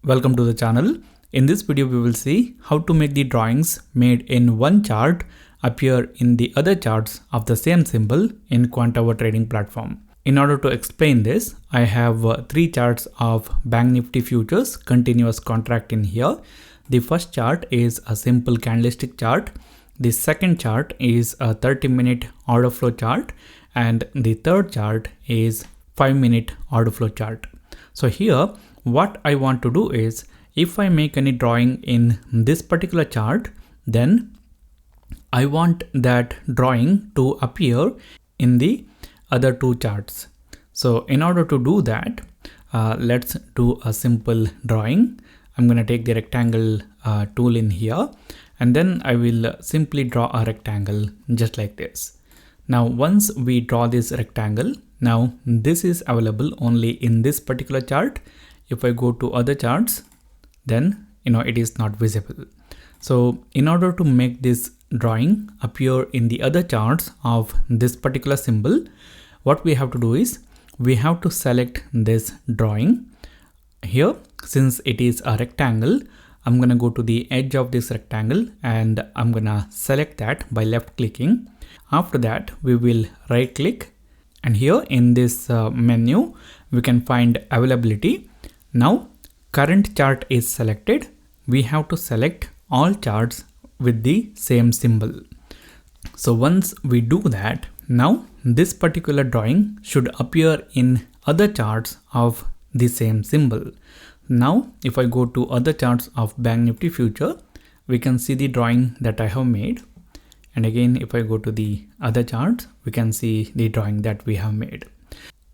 Welcome to the channel. In this video we will see how to make the drawings made in one chart appear in the other charts of the same symbol in Quantower trading platform. In order to explain this, I have three charts of Bank Nifty futures continuous contract in here. The first chart is a simple candlestick chart. The second chart is a 30-minute order flow chart, and the third chart is 5-minute order flow chart. So here what I want to do is, if I make any drawing in this particular chart, then I want that drawing to appear in the other two charts. So in order to do that, let's do a simple drawing. I'm going to take the rectangle tool in here, and then I will simply draw a rectangle just like this. Now once we draw this rectangle, now this is available only in this particular chart. If I go to other charts, then it is not visible. So in order to make this drawing appear in the other charts of this particular symbol, what we have to do is we have to select this drawing here. Since it is a rectangle, I'm gonna go to the edge of this rectangle and I'm gonna select that by left clicking. After that, we will right click, and here in this menu we can find availability. Now current chart is selected. We have to select all charts with the same symbol. So once we do that, now this particular drawing should appear in other charts of the same symbol. Now if I go to other charts of Bank Nifty future, we can see the drawing that I have made. And again, if I go to the other charts, we can see the drawing that we have made.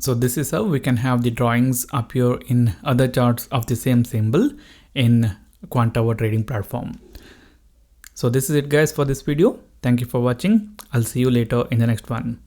So this is how we can have the drawings appear in other charts of the same symbol in Quantower trading platform. So this is it guys for this video. Thank you for watching. I'll see you later in the next one.